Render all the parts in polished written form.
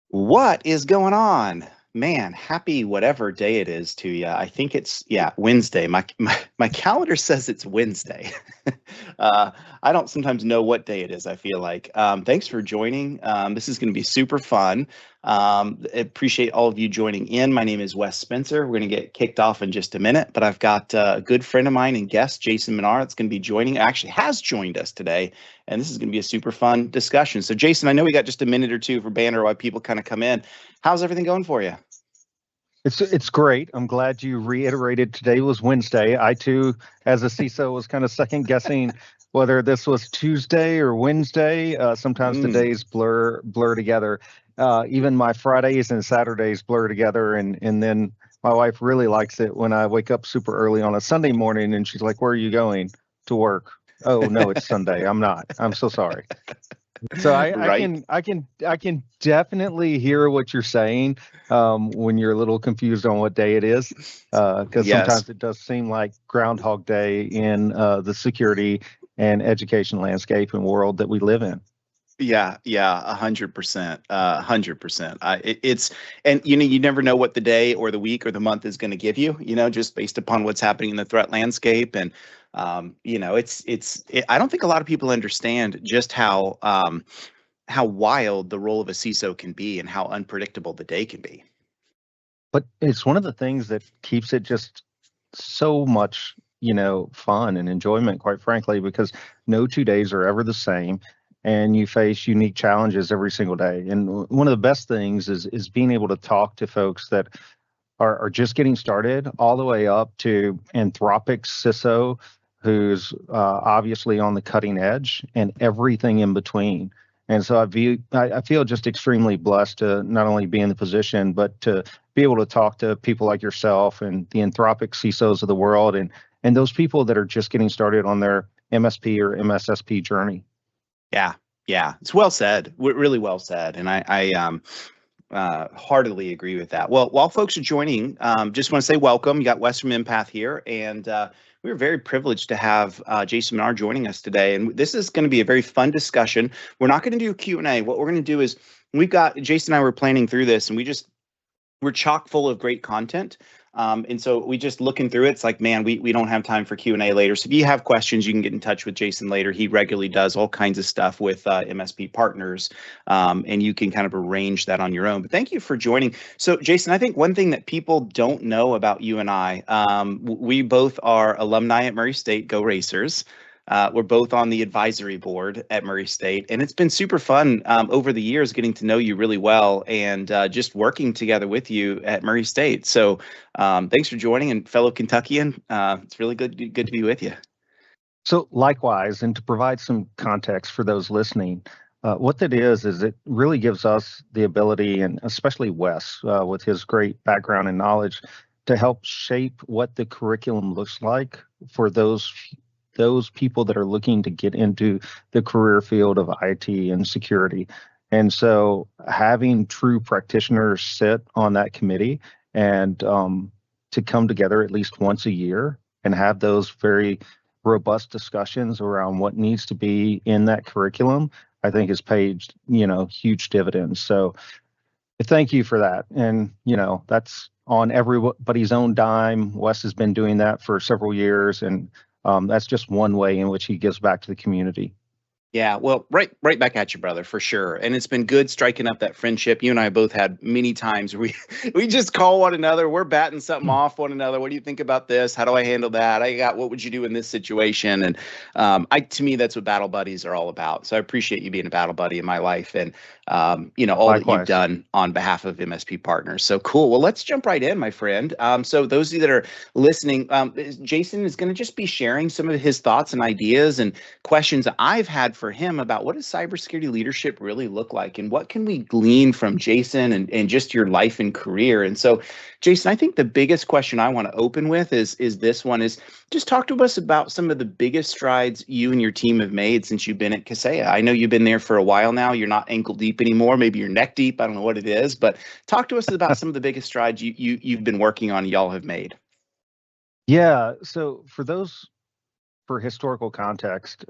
What is going on? Man, happy whatever day it is to you. I think it's Wednesday. My calendar says it's Wednesday. uh, I don't sometimes know what day it is, I feel like. Thanks for joining. This is going to be super fun. Appreciate all of you joining in. My name is Wes Spencer. We're going to get kicked off in just a minute, but I've got a good friend of mine and guest, Jason Manar, that's going to be joining, actually has joined us today. And this is going to be a super fun discussion. So, Jason, I know we got just a minute or two for banner while people kind of come in. How's everything going for you? It's great. I'm glad you reiterated today was Wednesday. I too, as a CISO, was kind of second guessing whether this was Tuesday or Wednesday. Sometimes the Mm, days blur together. Even my Fridays and Saturdays blur together, and then my wife really likes it when I wake up super early on a Sunday morning, and she's like, "Where are you going to work?" Oh no, it's Sunday. I'm not. I'm so sorry. So I right? can I can I can definitely hear what you're saying when you're a little confused on what day it is, because Yes. sometimes it does seem like Groundhog Day in the security and education landscape and world that we live in. Yeah, 100%, 100%. It's and you never know what the day or the week or the month is going to give you. Just based upon what's happening in the threat landscape, and I don't think a lot of people understand just how wild the role of a CISO can be and how unpredictable the day can be. But it's one of the things that keeps it just so much, fun and enjoyment, quite frankly, because no 2 days are ever the same, and you face unique challenges every single day. And one of the best things is being able to talk to folks that are just getting started, all the way up to Anthropic CISO, who's obviously on the cutting edge, and everything in between. And so I feel just extremely blessed to not only be in the position, but to be able to talk to people like yourself and the Anthropic CISOs of the world, and those people that are just getting started on their MSP or MSSP journey. Yeah, yeah, it's well said. Really well said, and I heartily agree with that. Well, while folks are joining, just want to say welcome. You got Wes from Empath here, and we're very privileged to have Jason Manar joining us today. And this is going to be a very fun discussion. We're not going to do a Q&A. What we're going to do is we've got Jason and I were planning through this, and we're chock full of great content. And so we just looking through it, it's like, man, we don't have time for Q&A later. So if you have questions, you can get in touch with Jason later. He regularly does all kinds of stuff with MSP partners, and you can kind of arrange that on your own. But thank you for joining. So Jason, I think one thing that people don't know about you and I, we both are alumni at Murray State, Go Racers. We're both on the advisory board at Murray State, and it's been super fun over the years getting to know you really well and just working together with you at Murray State. So thanks for joining, and fellow Kentuckian. It's really good to be with you. So, likewise, and to provide some context for those listening, what that is it really gives us the ability, and especially Wes, with his great background and knowledge, to help shape what the curriculum looks like for those people that are looking to get into the career field of IT and security. And so, having true practitioners sit on that committee and to come together at least once a year and have those very robust discussions around what needs to be in that curriculum, I think has paid, huge dividends. So thank you for that. And, that's on everybody's own dime. Wes has been doing that for several years, and that's just one way in which he gives back to the community. Yeah, well, right back at you, brother, for sure. And it's been good striking up that friendship. You and I both had many times where we we just call one another. We're batting something off one another. What do you think about this? How do I handle that? What would you do in this situation? And to me, that's what battle buddies are all about. So I appreciate you being a battle buddy in my life, and all that you've Likewise. done on behalf of MSP partners. So cool. Well, let's jump right in, my friend. So those of you that are listening, Jason is going to just be sharing some of his thoughts and ideas and questions I've had for him about what does cybersecurity leadership really look like, and what can we glean from Jason and just your life and career. And so, Jason, I think the biggest question I want to open with is this one is just talk to us about some of the biggest strides you and your team have made since you've been at Kaseya. I know you've been there for a while now. You're not ankle deep anymore. Maybe you're neck deep. I don't know what it is, but talk to us about some of the biggest strides you've been working on, y'all have made. Yeah. So for historical context,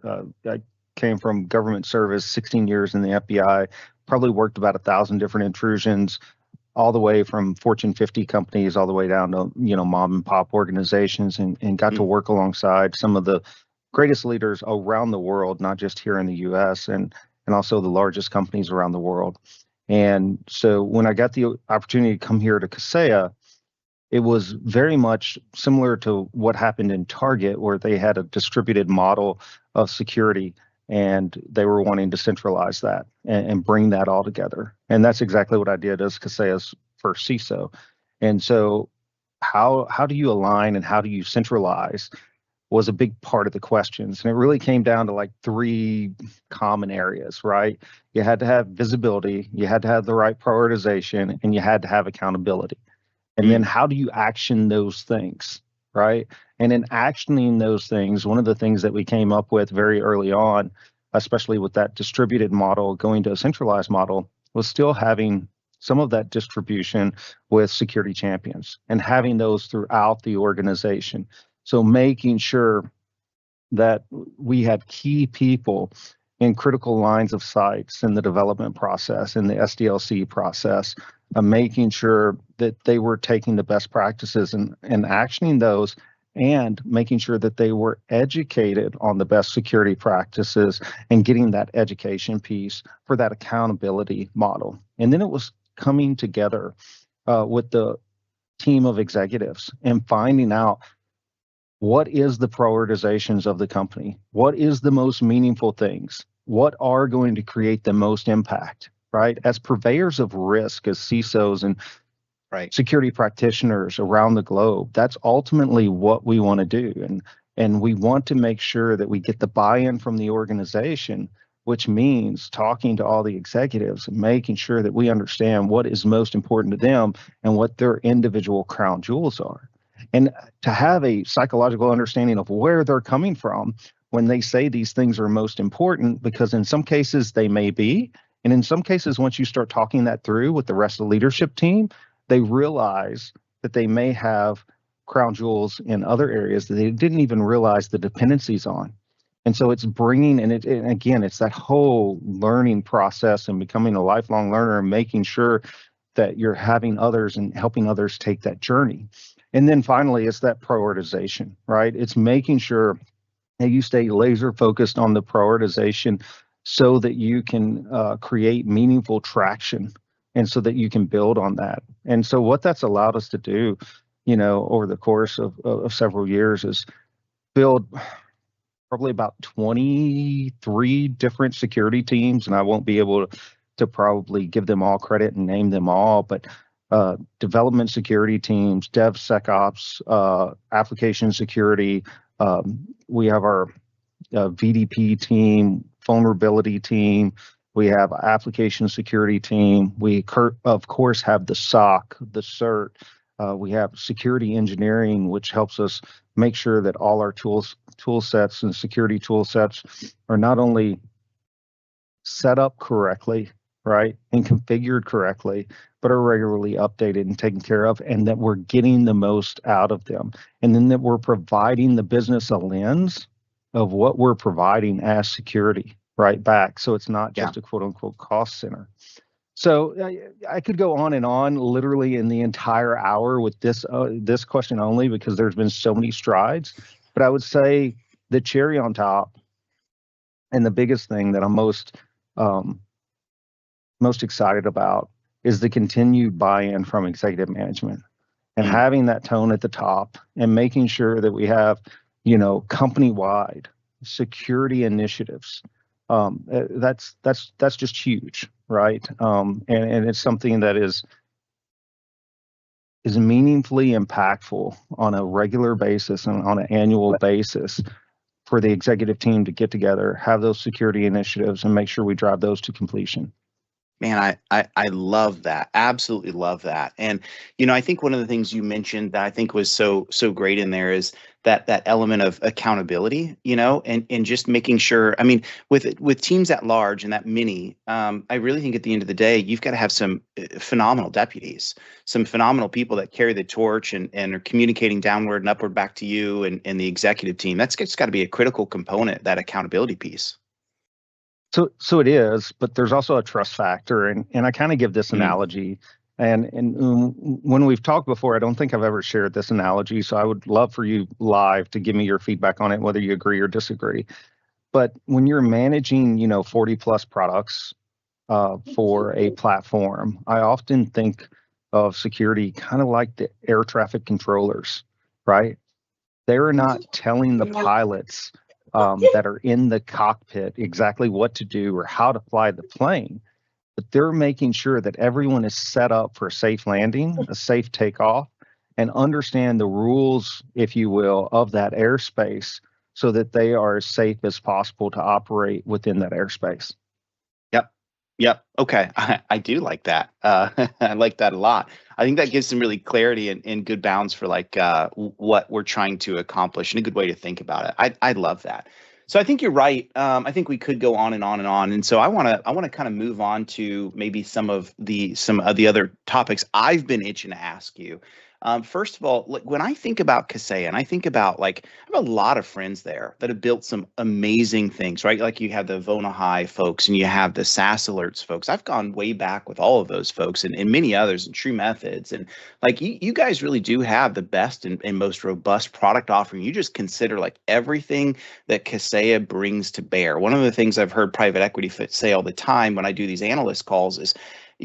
I came from government service, 16 years in the FBI, probably worked about 1,000 different intrusions, all the way from Fortune 50 companies all the way down to, mom and pop organizations, and got to work alongside some of the greatest leaders around the world, not just here in the US, and also the largest companies around the world. And so when I got the opportunity to come here to Kaseya, it was very much similar to what happened in Target, where they had a distributed model of security, and they were wanting to centralize that and bring that all together. And that's exactly what I did as Kaseya's first CISO. And so how do you align and how do you centralize was a big part of the questions. And it really came down to like 3 common areas, right? You had to have visibility, you had to have the right prioritization, and you had to have accountability. And then how do you action those things, right? And in actioning those things, one of the things that we came up with very early on, especially with that distributed model going to a centralized model, was still having some of that distribution with security champions and having those throughout the organization. So making sure that we had key people in critical lines of sights in the development process, in the SDLC process, making sure that they were taking the best practices and actioning those, and making sure that they were educated on the best security practices and getting that education piece for that accountability model. And then it was coming together with the team of executives and finding out what is the prioritizations of the company, what is the most meaningful things, what are going to create the most impact, right? As purveyors of risk, as CISOs and security practitioners around the globe, that's ultimately what we want to do. And we want to make sure that we get the buy-in from the organization, which means talking to all the executives and making sure that we understand what is most important to them and what their individual crown jewels are. And to have a psychological understanding of where they're coming from when they say these things are most important, because in some cases they may be, and in some cases, once you start talking that through with the rest of the leadership team, they realize that they may have crown jewels in other areas that they didn't even realize the dependencies on. And so it's bringing, and again, it's that whole learning process and becoming a lifelong learner and making sure that you're having others and helping others take that journey. And then finally, it's that prioritization, right? It's making sure that you stay laser focused on the prioritization so that you can create meaningful traction and so that you can build on that. And so what that's allowed us to do, over the course of several years is build probably about 23 different security teams. And I won't be able to probably give them all credit and name them all, but development security teams, DevSecOps, application security. We have our VDP team, vulnerability team. We have application security team. We, of course, have the SOC, the CERT. We have security engineering, which helps us make sure that all our tool sets and security tool sets are not only set up correctly, right, and configured correctly, but are regularly updated and taken care of, and that we're getting the most out of them. And then that we're providing the business a lens of what we're providing as security right back. So it's not just a quote unquote cost center. So I could go on and on literally in the entire hour with this question only, because there's been so many strides. But I would say the cherry on top and the biggest thing that I'm most excited about is the continued buy-in from executive management and having that tone at the top and making sure that we have, company-wide security initiatives. That's just huge, right? And it's something that is meaningfully impactful on a regular basis and on an annual basis for the executive team to get together, have those security initiatives, and make sure we drive those to completion. Man, I love that. Absolutely love that. And, I think one of the things you mentioned that I think was so great in there is that element of accountability, and just making sure, I mean, with teams at large and that many, I really think at the end of the day, you've got to have some phenomenal deputies, some phenomenal people that carry the torch and are communicating downward and upward back to you and the executive team. It's got to be a critical component, that accountability piece. So it is, but there's also a trust factor, and I kind of give this Mm. analogy, and when we've talked before, I don't think I've ever shared this analogy, so I would love for you live to give me your feedback on it, whether you agree or disagree. But when you're managing, 40 plus products for a platform, I often think of security kind of like the air traffic controllers, right? They're not telling the pilots that are in the cockpit exactly what to do or how to fly the plane, but they're making sure that everyone is set up for a safe landing, a safe takeoff, and understand the rules, if you will, of that airspace so that they are as safe as possible to operate within that airspace. Yep. Yep. Okay. I do like that. I like that a lot. I think that gives some really clarity and good bounds for like what we're trying to accomplish and a good way to think about it. I love that. So I think you're right. I think we could go on and on and on. And so I want to kind of move on to maybe some of the other topics I've been itching to ask you. First of all, like when I think about Kaseya and I think about like I have a lot of friends there that have built some amazing things, right? Like you have the Vona High folks and you have the SaaS Alerts folks. I've gone way back with all of those folks and many others and True Methods. And like you guys really do have the best and most robust product offering. You just consider like everything that Kaseya brings to bear. One of the things I've heard private equity say all the time when I do these analyst calls is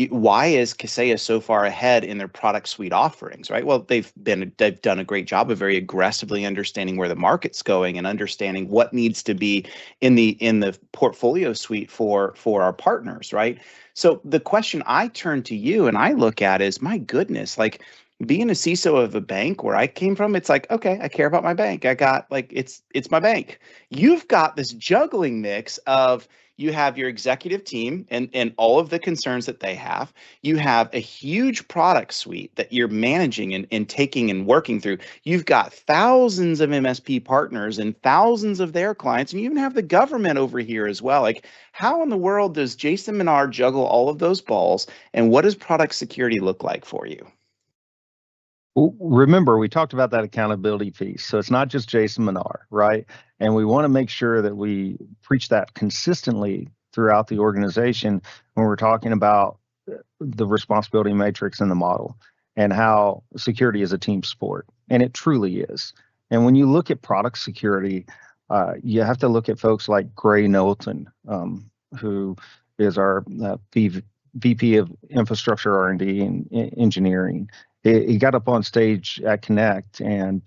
why is Kaseya so far ahead in their product suite offerings, right? Well, they've done a great job of very aggressively understanding where the market's going and understanding what needs to be in the portfolio suite for our partners, right? So the question I turn to you and I look at is, my goodness, like being a CISO of a bank where I came from, it's like, okay, I care about my bank. I got like it's my bank. You've got this juggling mix of you have your executive team and all of the concerns that they have. You have a huge product suite that you're managing and taking and working through. You've got thousands of MSP partners and thousands of their clients, and you even have the government over here as well. Like, how in the world does Jason Manar juggle all of those balls, and what does product security look like for you? Well, remember, we talked about that accountability piece. So it's not just Jason Manar, right? And we want to make sure that we preach that consistently throughout the organization when we're talking about the responsibility matrix and the model and how security is a team sport. And it truly is. And when you look at product security, you have to look at folks like Gray Knowlton, who is our VP of Infrastructure R&D and Engineering. He got up on stage at Connect and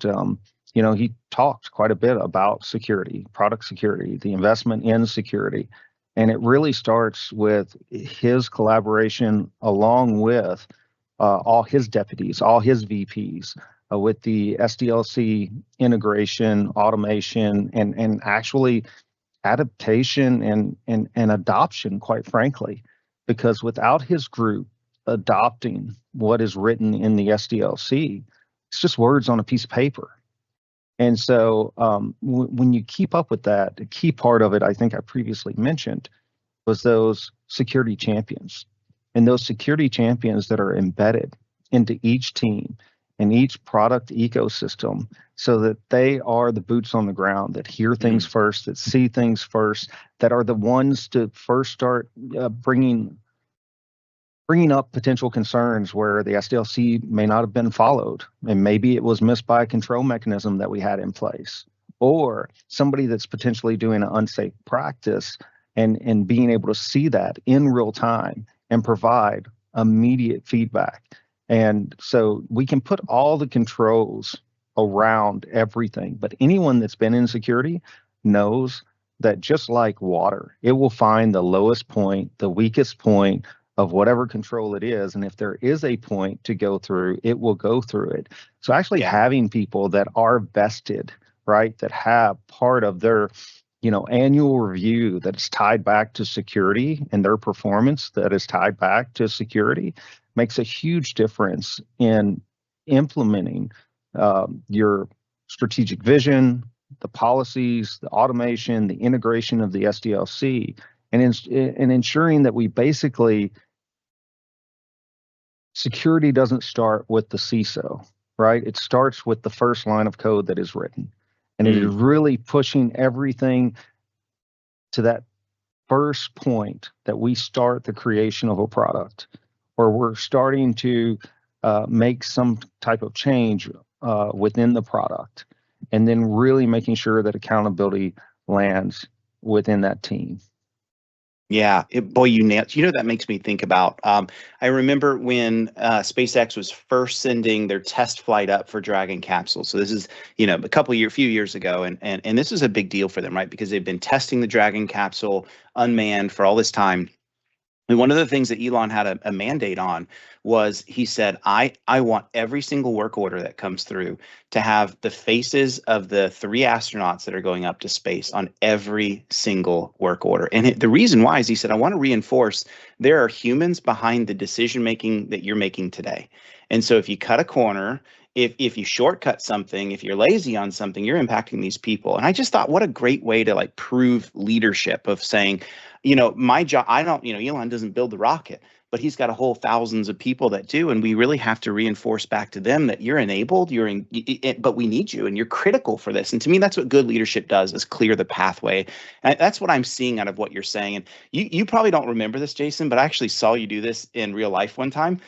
he talked quite a bit about security, product security, the investment in security. And it really starts with his collaboration along with all his deputies, all his VPs, with the SDLC integration, automation, and actually adaptation and adoption, quite frankly, because without his group adopting what is written in the SDLC, it's just words on a piece of paper. And so when you keep up with that, the key part of it, I think I previously mentioned, was those security champions. And those security champions that are embedded into each team and each product ecosystem so that they are the boots on the ground that hear things first, that see things first, that are the ones to first start bringing up potential concerns where the SDLC may not have been followed, and maybe it was missed by a control mechanism that we had in place, or somebody that's potentially doing an unsafe practice and being able to see that in real time and provide immediate feedback. And so we can put all the controls around everything, but anyone that's been in security knows that just like water, it will find the lowest point, the weakest point of whatever control it is. And if there is a point to go through, it will go through it. So actually having people that are vested, right, that have part of their annual review that is tied back to security and their performance that is tied back to security makes a huge difference in implementing your strategic vision, the policies, the automation, the integration of the SDLC, and ensuring that we basically, security doesn't start with the CISO, right? It starts with the first line of code that is written. And it is really pushing everything to that first point that we start the creation of a product, or we're starting to make some type of change within the product, and then really making sure that accountability lands within that team. Yeah, boy, you nailed. That makes me think about. I remember when SpaceX was first sending their test flight up for Dragon capsule. So this is, few years ago, and this is a big deal for them, right? Because they've been testing the Dragon capsule unmanned for all this time. And one of the things that Elon had a mandate on was he said, I want every single work order that comes through to have the faces of the 3 astronauts that are going up to space on every single work order. And the reason why is he said, I want to reinforce there are humans behind the decision making that you're making today. And so if you cut a corner, if you shortcut something, if you're lazy on something, you're impacting these people. And I just thought, what a great way to like prove leadership of saying, my job, Elon doesn't build the rocket, but he's got a whole thousands of people that do. And we really have to reinforce back to them that you're enabled, but we need you and you're critical for this. And to me, that's what good leadership does, is clear the pathway. And that's what I'm seeing out of what you're saying. And you probably don't remember this, Jason, but I actually saw you do this in real life one time.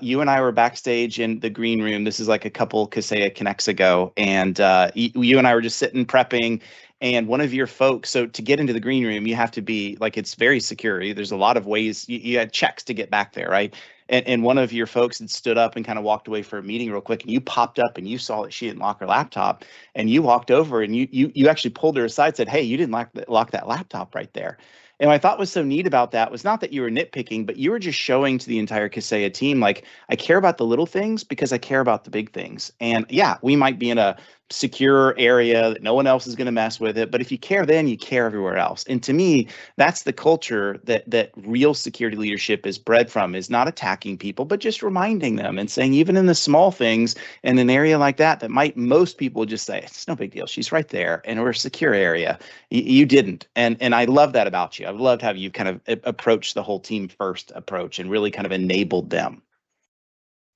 You and I were backstage in the green room. This is like a couple Kaseya Connects ago. And you and I were just sitting prepping. And one of your folks, so to get into the green room, you have to be like, it's very secure. There's a lot of ways you had checks to get back there, right? And one of your folks had stood up and kind of walked away for a meeting real quick, and you popped up and you saw that she didn't lock her laptop, and you walked over and you actually pulled her aside, said, hey, you didn't lock that laptop right there. And what I thought was so neat about that was not that you were nitpicking, but you were just showing to the entire Kaseya team, like, I care about the little things because I care about the big things. And yeah, we might be in a secure area that no one else is going to mess with it, but if you care, then you care everywhere else. And to me, that's the culture that real security leadership is bred from, is not attacking people, but just reminding them and saying, even in the small things in an area like that might most people just say, it's no big deal, she's right there and we're a secure area. You didn't. And I love that about you. I've loved how you kind of approached the whole team first approach and really kind of enabled them.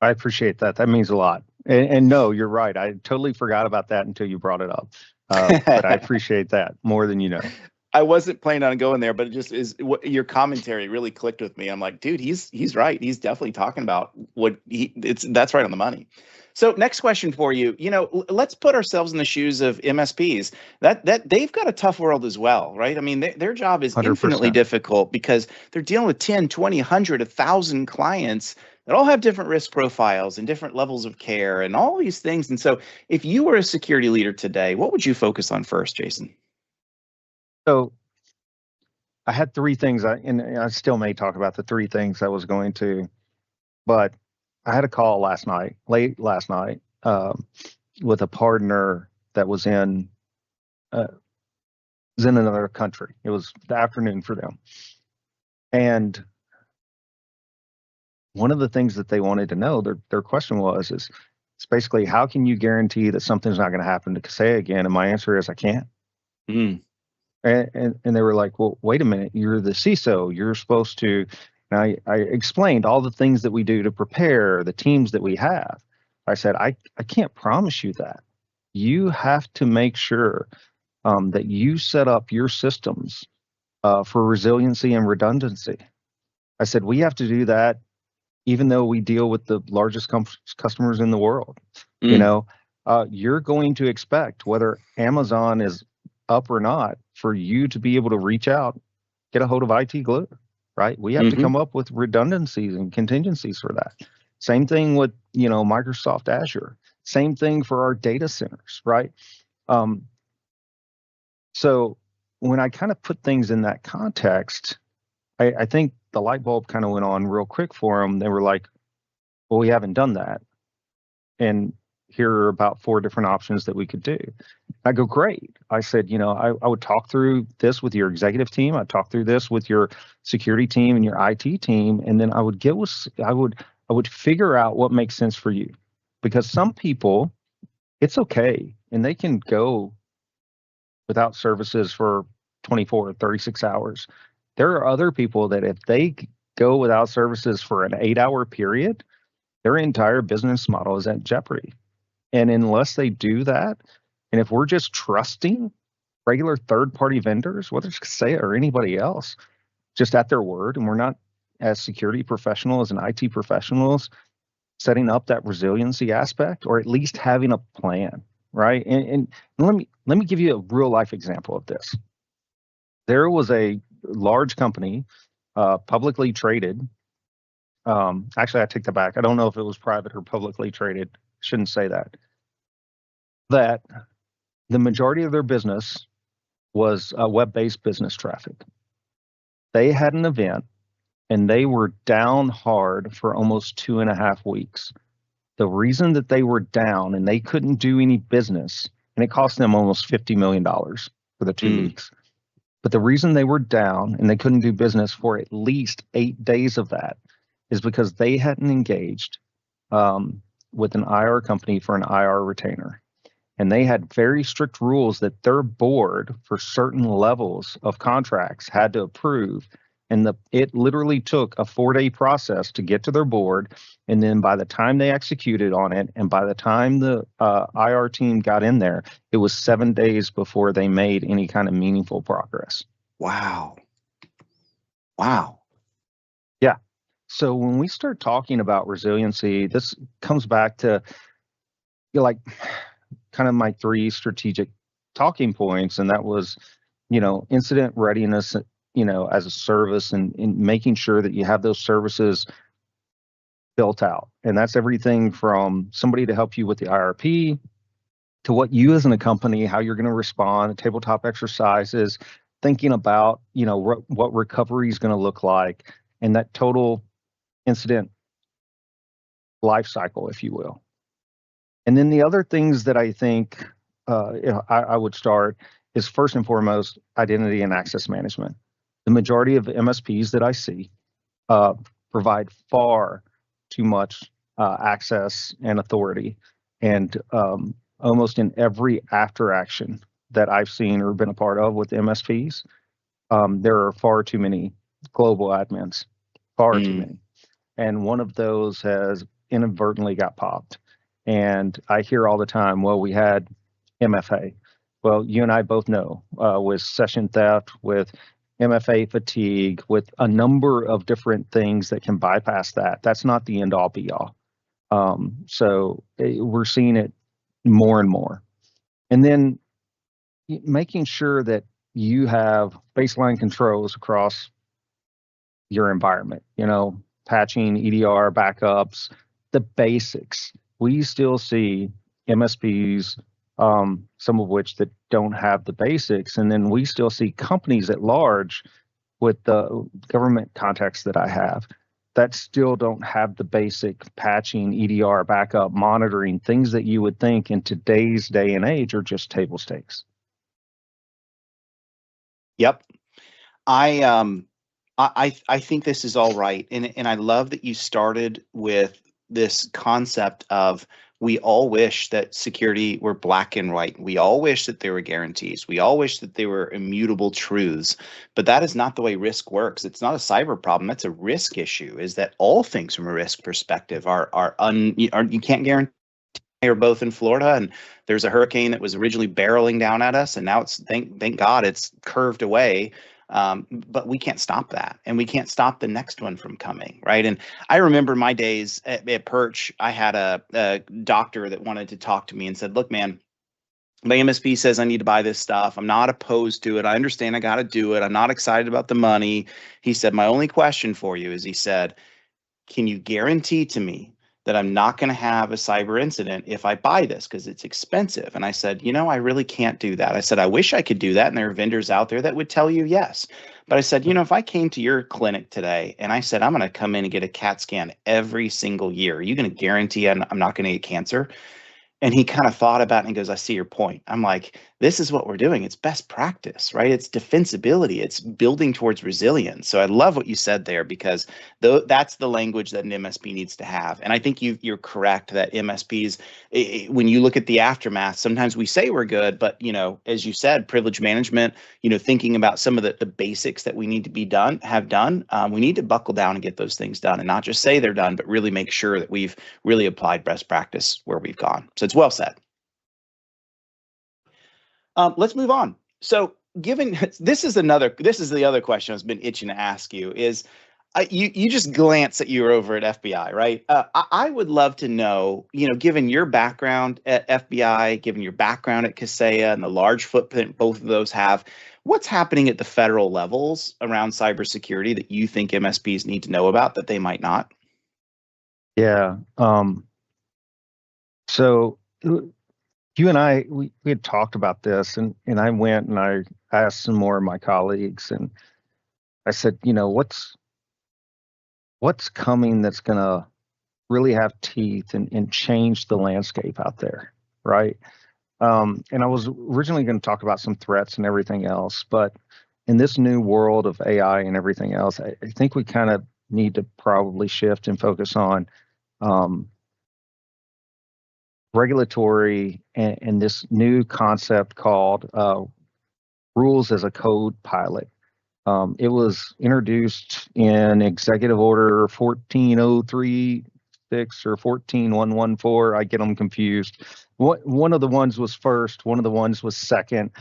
I appreciate that. That means a lot. And no, you're right. I totally forgot about that until you brought it up. But I appreciate that more than you know. I wasn't planning on going there, but it just is what your commentary really clicked with me. I'm like, dude, he's right. He's definitely talking about that's right on the money. So next question for you, let's put ourselves in the shoes of MSPs that they've got a tough world as well, right? I mean, their job is 100%. Infinitely difficult because they're dealing with 10, 20, 100, 1,000 clients that all have different risk profiles and different levels of care and all these things. And so if you were a security leader today, what would you focus on first, Jason? So I had 3 things, and I still may talk about the 3 things I was going to, but I had a call late last night, with a partner that was in another country. It was the afternoon for them. And one of the things that they wanted to know, their question is it's basically, how can you guarantee that something's not going to happen to Kaseya again? And my answer is, I can't. Mm. And they were like, well, wait a minute, you're the CISO. You're supposed to. And I explained all the things that we do to prepare, the teams that we have. I said, I can't promise you that. You have to make sure that you set up your systems for resiliency and redundancy. I said, we have to do that even though we deal with the largest customers in the world. Mm. You're going to expect, whether Amazon is up or not, for you to be able to reach out, get a hold of IT glue, right? We have to come up with redundancies and contingencies for that. Same thing with, Microsoft Azure. Same thing for our data centers, right? So when I kind of put things in that context, I think the light bulb kind of went on real quick for them. They were like, well, we haven't done that. And here are about 4 different options that we could do. I go, great. I said, I would talk through this with your executive team. I'd talk through this with your security team and your IT team. And then I would figure out what makes sense for you. Because some people, it's okay, and they can go without services for 24 or 36 hours. There are other people that if they go without services for an 8-hour period, their entire business model is at jeopardy. And unless they do that, and if we're just trusting regular third-party vendors, whether it's Kaseya or anybody else, just at their word, and we're not, as security professionals and IT professionals, setting up that resiliency aspect, or at least having a plan, right? And let me give you a real life example of this. There was a large company, publicly traded. Actually, I take that back. I don't know if it was private or publicly traded. Shouldn't say that. That the majority of their business was web-based business traffic. They had an event and they were down hard for almost 2.5 weeks. The reason that they were down and they couldn't do any business, and it cost them almost $50 million for the 2 weeks. But the reason they were down and they couldn't do business for at least 8 days of that is because they hadn't engaged with an IR company for an IR retainer. And they had very strict rules that their board for certain levels of contracts had to approve. And it literally took a 4-day process to get to their board. And then by the time they executed on it, and by the time the IR team got in there, it was 7 days before they made any kind of meaningful progress. Wow. Wow. Yeah. So when we start talking about resiliency, this comes back to like kind of my 3 strategic talking points. And that was, incident readiness, as a service, and making sure that you have those services built out. And that's everything from somebody to help you with the IRP to what you as in a company, how you're going to respond, tabletop exercises, thinking about, what recovery is going to look like, and that total incident life cycle, if you will. And then the other things that I think I would start is, first and foremost, identity and access management. The majority of MSPs that I see provide far too much access and authority. And almost in every after action that I've seen or been a part of with MSPs, there are far too many global admins, far too many. And one of those has inadvertently got popped. And I hear all the time, well, we had MFA. Well, you and I both know with session theft, with MFA fatigue, with a number of different things that can bypass that. That's not the end all be all. So we're seeing it more and more. And then making sure that you have baseline controls across your environment, patching, EDR, backups, the basics. We still see MSPs, some of which that don't have the basics. And then we still see companies at large with the government contacts that I have that still don't have the basic patching, EDR, backup, monitoring, things that you would think in today's day and age are just table stakes. Yep. I think this is all right. And I love that you started with this concept of, we all wish that security were black and white. We all wish that there were guarantees. We all wish that they were immutable truths. But that is not the way risk works. It's not a cyber problem. That's a risk issue. Is that all things from a risk perspective you can't guarantee. We're both in Florida, and there's a hurricane that was originally barreling down at us, and now it's thank God it's curved away. But we can't stop that, and we can't stop the next one from coming, right? And I remember my days at Perch. I had a doctor that wanted to talk to me and said, look, man, my MSP says I need to buy this stuff. I'm not opposed to it. I understand I got to do it. I'm not excited about the money. He said, my only question for you is, he said, can you guarantee to me that I'm not going to have a cyber incident if I buy this, because it's expensive? And I said, I really can't do that. I said, I wish I could do that. And there are vendors out there that would tell you yes. But I said, if I came to your clinic today and I said, I'm going to come in and get a CAT scan every single year, are you going to guarantee I'm not going to get cancer? And he kind of thought about it and he goes, I see your point. I'm like, this is what we're doing. It's best practice, right? It's defensibility. It's building towards resilience. So I love what you said there, because that's the language that an MSP needs to have. And I think you're correct that MSPs, when you look at the aftermath, sometimes we say we're good, but, as you said, privilege management, thinking about some of the basics that we need to have done, we need to buckle down and get those things done, and not just say they're done, but really make sure that we've really applied best practice where we've gone. So it's well said. Let's move on. So, given this is the other question I've been itching to ask you is, you just glance that you were over at FBI, right? I would love to know, given your background at FBI, given your background at Kaseya and the large footprint both of those have, what's happening at the federal levels around cybersecurity that you think MSPs need to know about that they might not? Yeah. So you and I, we had talked about this, and I went and I asked some more of my colleagues, and I said, what's coming that's going to really have teeth and change the landscape out there, right? And I was originally going to talk about some threats and everything else, but in this new world of AI and everything else, I think we kind of need to probably shift and focus on um, regulatory and this new concept called rules as a code pilot. It was introduced in Executive Order 14036 or 14114. I get them confused. One of the ones was first, one of the ones was second.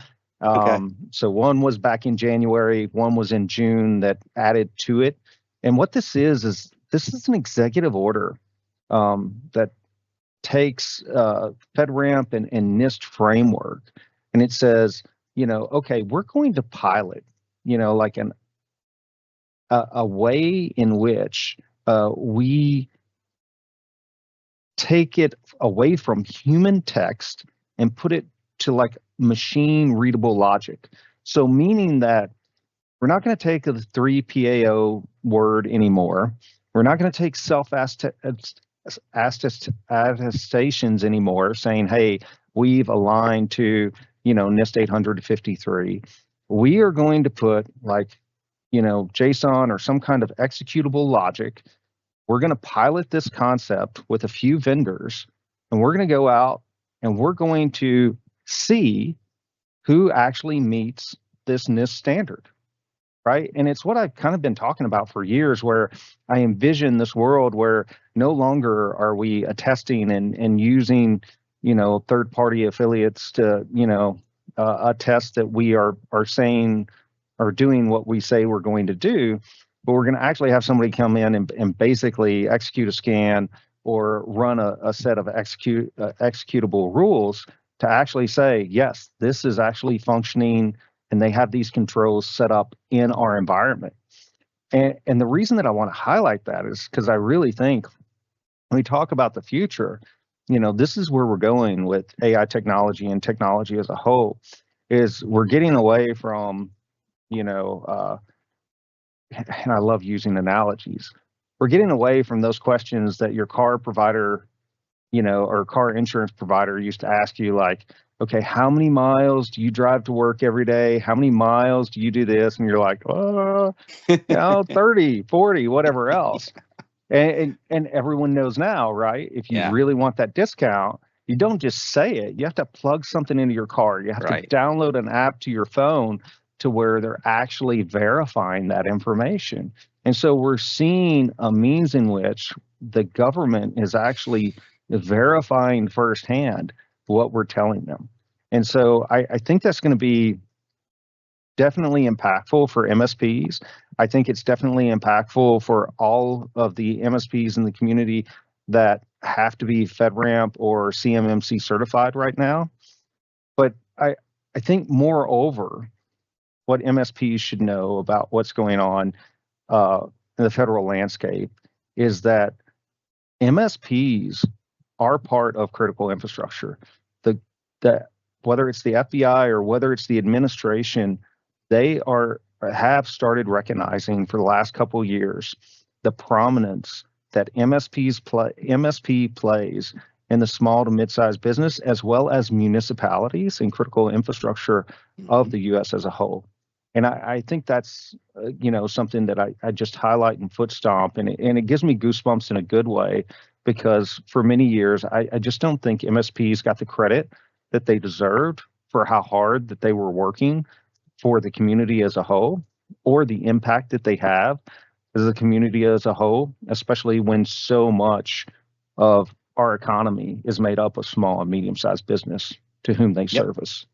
Okay. So one was back in January, one was in June that added to it. And what this is this is an executive order that takes FedRAMP and NIST framework, and it says, okay, we're going to pilot, like a way in which we take it away from human text and put it to like machine readable logic. So meaning that we're not going to take the 3PAO word anymore. We're not going to take attestations anymore saying, hey, we've aligned to, NIST 853. We are going to put like, JSON or some kind of executable logic. We're going to pilot this concept with a few vendors, and we're going to go out and we're going to see who actually meets this NIST standard. Right. And it's what I've kind of been talking about for years, where I envision this world where no longer are we attesting and using, third party affiliates to, attest that we are saying or doing what we say we're going to do. But we're going to actually have somebody come in and basically execute a scan or run a set of executable rules to actually say, yes, this is actually functioning, and they have these controls set up in our environment. And the reason that I want to highlight that is because I really think when we talk about the future, this is where we're going with AI technology and technology as a whole, is we're getting away from, and I love using analogies. We're getting away from those questions that your car provider, or car insurance provider used to ask you, like, okay, how many miles do you drive to work every day? How many miles do you do this? And you're like, 30, 40, whatever else. And everyone knows now, right? If you Yeah. really want that discount, you don't just say it. You have to plug something into your car. You have Right. to download an app to your phone to where they're actually verifying that information. And so we're seeing a means in which the government is actually verifying firsthand what we're telling them. And so I think that's going to be definitely impactful for MSPs. I think it's definitely impactful for all of the MSPs in the community that have to be FedRAMP or CMMC certified right now. But I think moreover, what MSPs should know about what's going on in the federal landscape is that MSPs are part of critical infrastructure. The whether it's the FBI or whether it's the administration, they have started recognizing for the last couple of years the prominence that MSP plays in the small to mid-sized business as well as municipalities and critical infrastructure of the U.S. as a whole. And I think that's something that I just highlight and foot stomp, and it gives me goosebumps in a good way, because for many years I just don't think MSPs got the credit that they deserved for how hard that they were working for the community as a whole, or the impact that they have as a community as a whole, especially when so much of our economy is made up of small and medium-sized business to whom they service.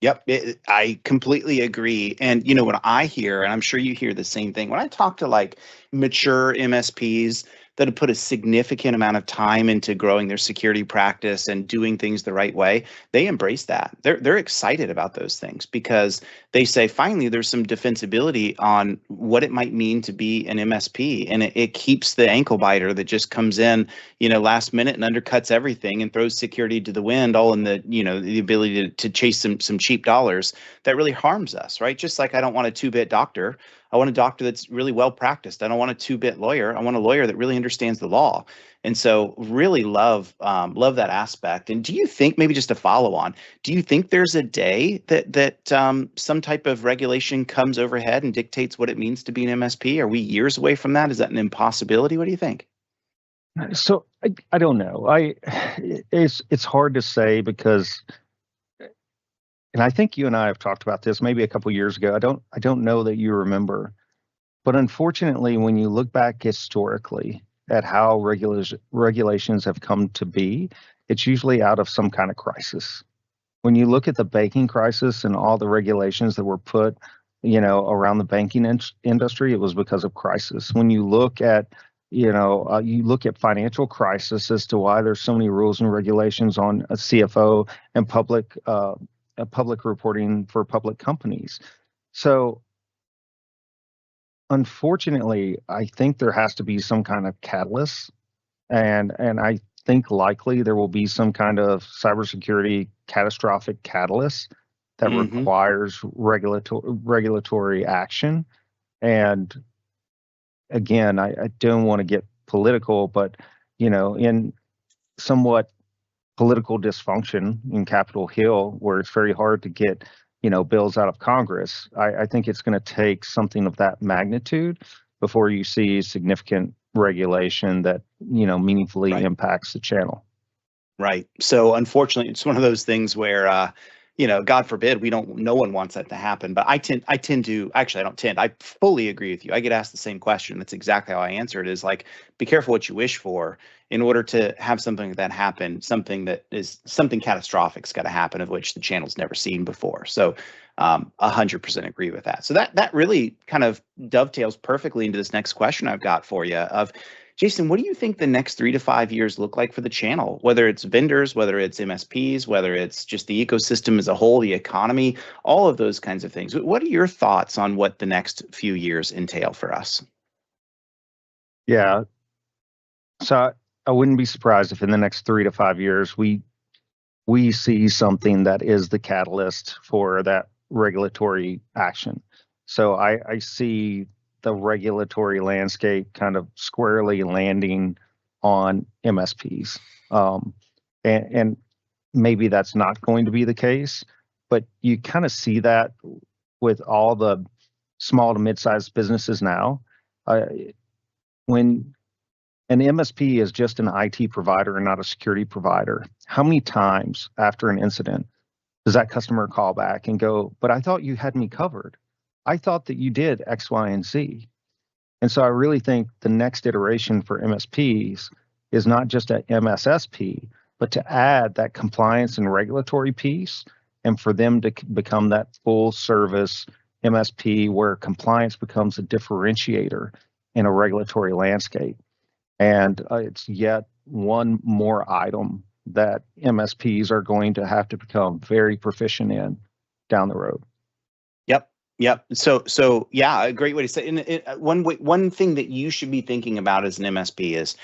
Yep, I completely agree. And what I hear, and I'm sure you hear the same thing, when I talk to like mature MSPs that have put a significant amount of time into growing their security practice and doing things the right way, they embrace that. They're excited about those things because they say finally there's some defensibility on what it might mean to be an MSP, and it keeps the ankle biter that just comes in last minute and undercuts everything and throws security to the wind, all in the ability to chase some cheap dollars that really harms us, right? Just like I don't want a two-bit doctor. I want a doctor that's really well practiced. I don't want a two-bit lawyer. I want a lawyer that really understands the law. And so really love that aspect. And do you think, maybe just a follow on, do you think there's a day that some type of regulation comes overhead and dictates what it means to be an MSP? Are we years away from that? Is that an impossibility? What do you think? So I don't know. It's hard to say because, and I think you and I have talked about this maybe a couple years ago. I don't know that you remember, but unfortunately, when you look back historically at how regulations have come to be, it's usually out of some kind of crisis. When you look at the banking crisis and all the regulations that were put, around the banking industry, it was because of crisis. When you look at you look at financial crisis as to why there's so many rules and regulations on a CFO and public reporting for public companies. So unfortunately, I think there has to be some kind of catalyst, and I think likely there will be some kind of cybersecurity catastrophic catalyst that Mm-hmm. requires regulatory action. And again, I don't want to get political, but in somewhat political dysfunction in Capitol Hill, where it's very hard to get bills out of Congress, I think it's going to take something of that magnitude before you see significant regulation that meaningfully Right. impacts the channel. Right. So unfortunately, it's one of those things where, God forbid, no one wants that to happen. But actually, I don't tend, I fully agree with you. I get asked the same question. That's exactly how I answer it, is like, be careful what you wish for. In order to have something like that happen, something catastrophic's got to happen, of which the channel's never seen before. So 100% agree with that. So that really kind of dovetails perfectly into this next question I've got for you of, Jason, what do you think the next 3 to 5 years look like for the channel? Whether it's vendors, whether it's MSPs, whether it's just the ecosystem as a whole, the economy, all of those kinds of things. What are your thoughts on what the next few years entail for us? Yeah. So I wouldn't be surprised if in the next 3 to 5 years we see something that is the catalyst for that regulatory action. So I see the regulatory landscape kind of squarely landing on MSPs. And maybe that's not going to be the case, but you kind of see that with all the small to mid-sized businesses now. When an MSP is just an IT provider and not a security provider, how many times after an incident does that customer call back and go, but I thought you had me covered. I thought that you did X, Y, and Z. And so I really think the next iteration for MSPs is not just an MSSP, but to add that compliance and regulatory piece, and for them to become that full service MSP where compliance becomes a differentiator in a regulatory landscape. And it's yet one more item that MSPs are going to have to become very proficient in down the road. Yep. Yep. So yeah, a great way to say it. And one thing that you should be thinking about as an MSP is,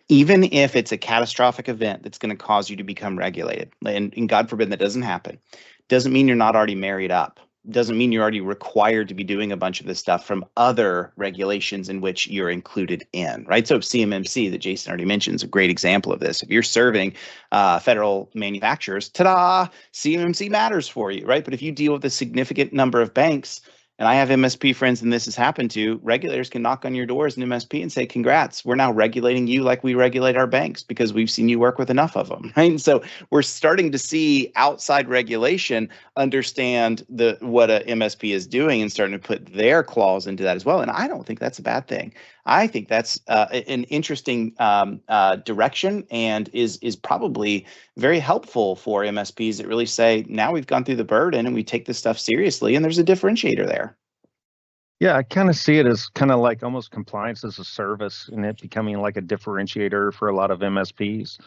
even if it's a catastrophic event that's going to cause you to become regulated, and God forbid that doesn't happen, doesn't mean you're not already married up. Doesn't mean you're already required to be doing a bunch of this stuff from other regulations in which you're included in, right? So CMMC that Jason already mentioned is a great example of this. If you're serving federal manufacturers, ta-da, CMMC matters for you, right? But if you deal with a significant number of banks, and I have MSP friends and this has happened to, regulators can knock on your door as an MSP and say, congrats, we're now regulating you like we regulate our banks because we've seen you work with enough of them, right? And so we're starting to see outside regulation understand what a MSP is doing and starting to put their claws into that as well. And I don't think that's a bad thing. I think that's an interesting direction, and is probably very helpful for MSPs that really say, now we've gone through the burden and we take this stuff seriously, and there's a differentiator there. Yeah, I kind of see it as kind of like almost compliance as a service, and it becoming like a differentiator for a lot of MSPs.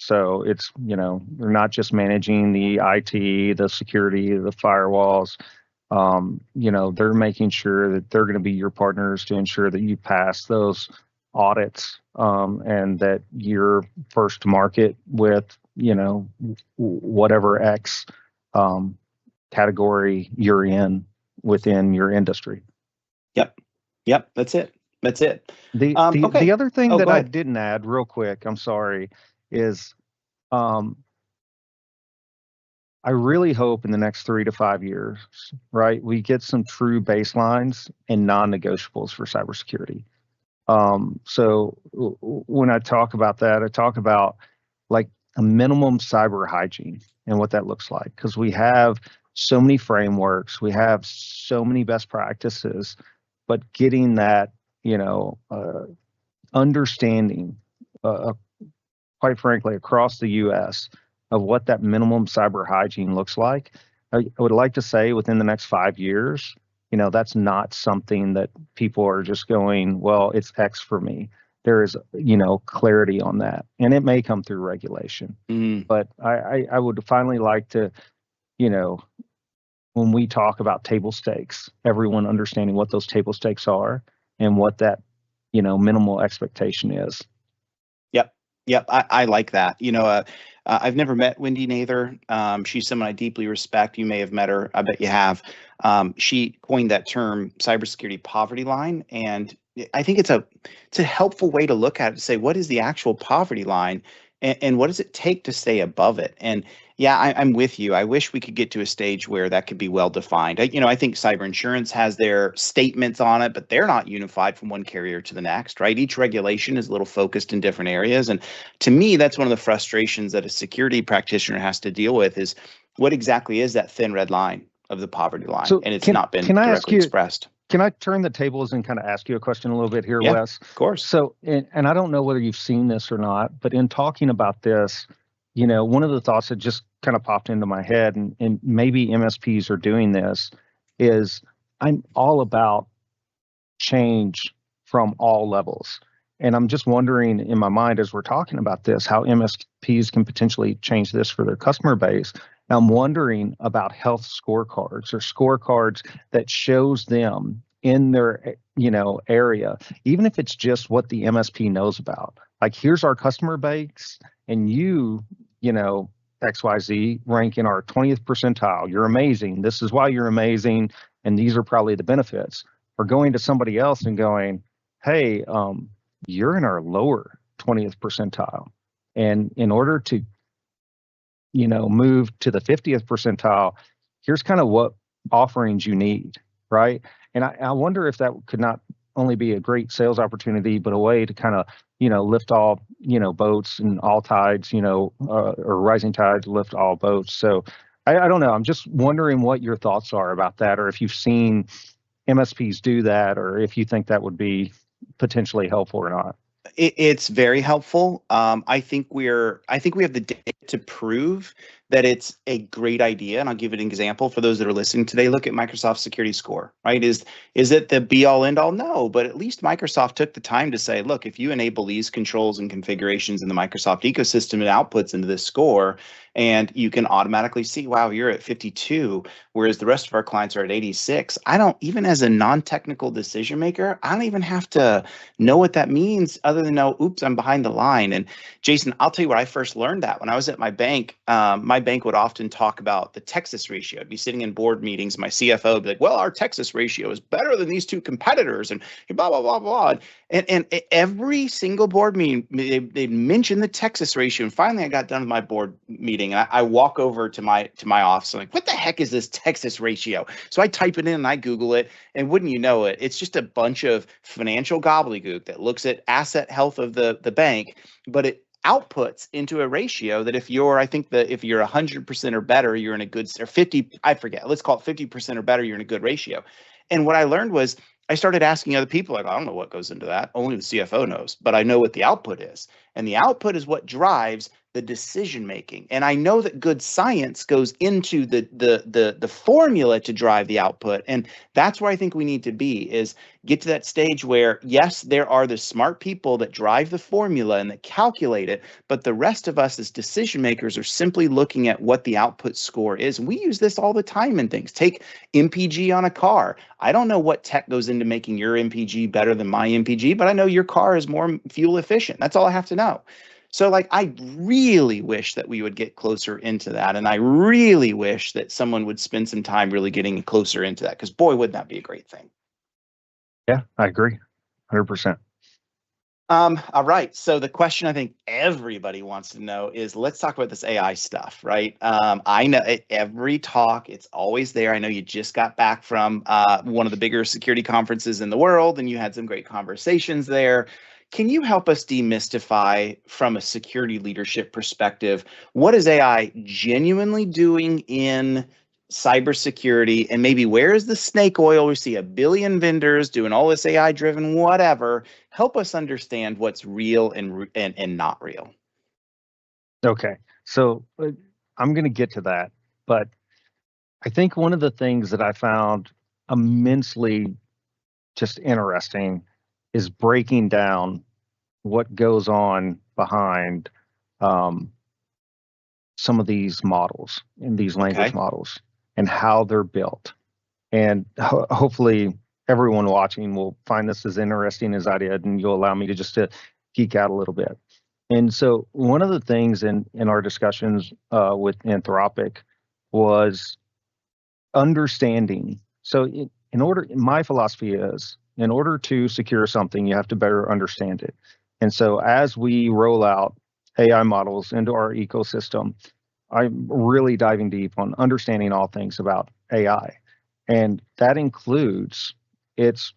So it's, they're not just managing the IT, the security, the firewalls. They're making sure that they're going to be your partners to ensure that you pass those audits, and that you're first to market with, whatever X category you're in within your industry. Yep. That's it. The Okay. other thing that go I ahead. didn't add real quick, I'm sorry, is I really hope in the next 3 to 5 years, right, we get some true baselines and non-negotiables for cybersecurity. So when I talk about that, I talk about like a minimum cyber hygiene and what that looks like, because we have so many frameworks, we have so many best practices, but getting that, understanding, quite frankly, across the U.S. of what that minimum cyber hygiene looks like. I would like to say within the next 5 years, that's not something that people are just going, well, it's X for me. There is, clarity on that, and it may come through regulation. But I would finally like to, when we talk about table stakes, everyone understanding what those table stakes are and what that, minimal expectation is. Yep. I like that. I've never met Wendy Nather. She's someone I deeply respect. You may have met her. I bet you have. She coined that term, cybersecurity poverty line, and I think it's a helpful way to look at it, to say, what is the actual poverty line, and what does it take to stay above it? And yeah, I'm with you. I wish we could get to a stage where that could be well defined. I think cyber insurance has their statements on it, but they're not unified from one carrier to the next, right? Each regulation is a little focused in different areas. And to me, that's one of the frustrations that a security practitioner has to deal with, is what exactly is that thin red line of the poverty line? So and it's not been directly expressed. Can I turn the tables and kind of ask you a question a little bit here, Yeah, Wes? of course. So, and I don't know whether you've seen this or not, but in talking about this, one of the thoughts that just kind of popped into my head, and maybe MSPs are doing this, is I'm all about change from all levels. And I'm just wondering in my mind, as we're talking about this, how MSPs can potentially change this for their customer base. And I'm wondering about health scorecards, or scorecards that shows them in their area, even if it's just what the MSP knows about. Like, here's our customer base, and XYZ rank in our 20th percentile. You're amazing. This is why you're amazing, and these are probably the benefits. Or going to somebody else and going, hey, you're in our lower 20th percentile. And in order to, move to the 50th percentile, here's kind of what offerings you need, right? And I wonder if that could not only be a great sales opportunity, but a way to kind of, lift all, boats, and all tides, or rising tides lift all boats. So I don't know. I'm just wondering what your thoughts are about that, or if you've seen MSPs do that, or if you think that would be potentially helpful or not. It's very helpful. I think we have the data to prove that it's a great idea. And I'll give an example for those that are listening today. Look at Microsoft Security Score, right? Is it the be all end all? No, but at least Microsoft took the time to say, look, if you enable these controls and configurations in the Microsoft ecosystem, it outputs into this score, and you can automatically see, wow, you're at 52, whereas the rest of our clients are at 86. Even as a non-technical decision maker, I don't even have to know what that means, other than know, oops, I'm behind the line. And Jason, I'll tell you where I first learned that. When I was at my bank, my bank would often talk about the Texas ratio. I'd be sitting in board meetings, my CFO would be like, well, our Texas ratio is better than these two competitors, and blah, blah, blah, blah. And every single board meeting, they'd mention the Texas ratio. And finally, I got done with my board meeting, and I walk over to my office. I'm like, what the heck is this Texas ratio? So I type it in and I Google it, and wouldn't you know it, it's just a bunch of financial gobbledygook that looks at asset health of the bank, but it outputs into a ratio that if you're 100% or better, you're in a good, or 50, I forget, let's call it 50% or better, you're in a good ratio. And what I learned was, I started asking other people, like, I don't know what goes into that. Only the CFO knows, but I know what the output is. And the output is what drives the decision making. And I know that good science goes into the formula to drive the output. And that's where I think we need to be, is get to that stage where, yes, there are the smart people that drive the formula and that calculate it, but the rest of us as decision makers are simply looking at what the output score is. And we use this all the time in things. Take MPG on a car. I don't know what tech goes into making your MPG better than my MPG, but I know your car is more fuel efficient. That's all I have to know. So, like, I really wish that we would get closer into that. And I really wish that someone would spend some time really getting closer into that, because boy, wouldn't that be a great thing. Yeah, I agree. 100%. All right. So the question I think everybody wants to know is, let's talk about this AI stuff, right? I know every talk, it's always there. I know you just got back from one of the bigger security conferences in the world, and you had some great conversations there. Can you help us demystify, from a security leadership perspective, what is AI genuinely doing in cybersecurity, and maybe where is the snake oil? We see a billion vendors doing all this AI driven whatever. Help us understand what's real and not real. Okay. So I'm going to get to that, but I think one of the things that I found immensely just interesting is breaking down what goes on behind some of these models and these language models and how they're built. And hopefully everyone watching will find this as interesting as I did, and you'll allow me to just to geek out a little bit. And so one of the things in our discussions with Anthropic was understanding. So my philosophy is, in order to secure something, you have to better understand it. And so as we roll out AI models into our ecosystem, I'm really diving deep on understanding all things about AI. And that includes its,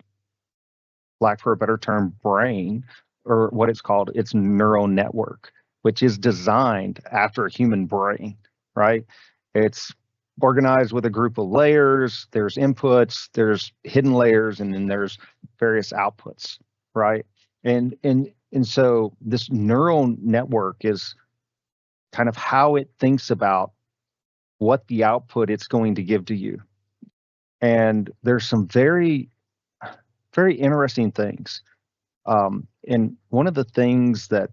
lack for a better term, brain, or what it's called, its neural network, which is designed after a human brain, right? It's organized with a group of layers. There's inputs, there's hidden layers, and then there's various outputs, right? And so this neural network is kind of how it thinks about what the output it's going to give to you. And there's some very, very interesting things. And one of the things that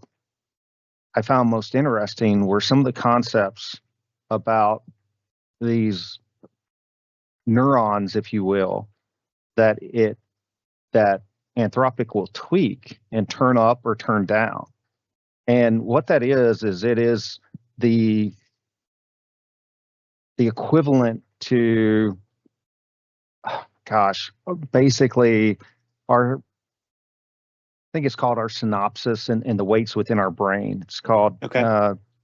I found most interesting were some of the concepts about these neurons, if you will, that Anthropic will tweak and turn up or turn down. And what that is it is the equivalent to, basically I think it's called our synapses and the weights within our brain. It's called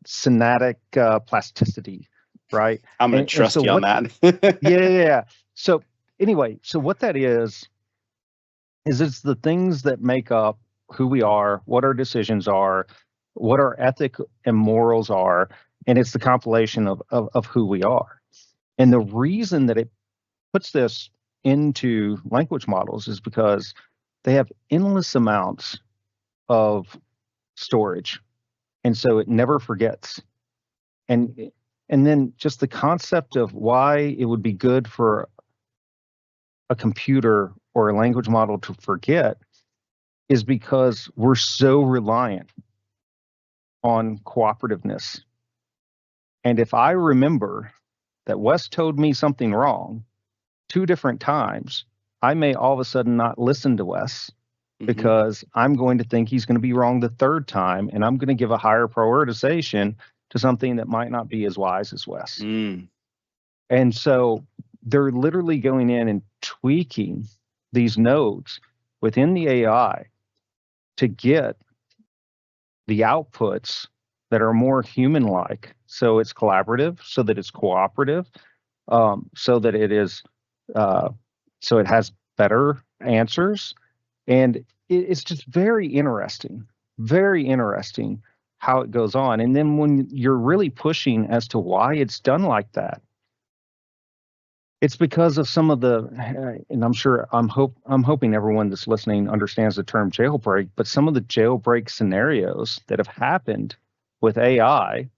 synaptic plasticity, right? I'm going to trust you on that. Yeah. So anyway, so what that is it's the things that make up who we are, what our decisions are, what our ethic and morals are, and it's the compilation of who we are. And the reason that it puts this into language models is because they have endless amounts of storage, and so it never forgets. And then just the concept of why it would be good for a computer or a language model to forget is because we're so reliant on cooperativeness. And if I remember that Wes told me something wrong 2 different times, I may all of a sudden not listen to Wes because I'm going to think he's going to be wrong the 3rd time, and I'm going to give a higher prioritization to something that might not be as wise as Wes. And so they're literally going in and tweaking these nodes within the AI to get the outputs that are more human-like. So it's collaborative, so that it's cooperative, so that it is, so it has better answers. And it's just very interesting how it goes on. And then when you're really pushing as to why it's done like that, It's because of some of the, and I'm hoping everyone that's listening understands the term jailbreak, but some of the jailbreak scenarios that have happened with AI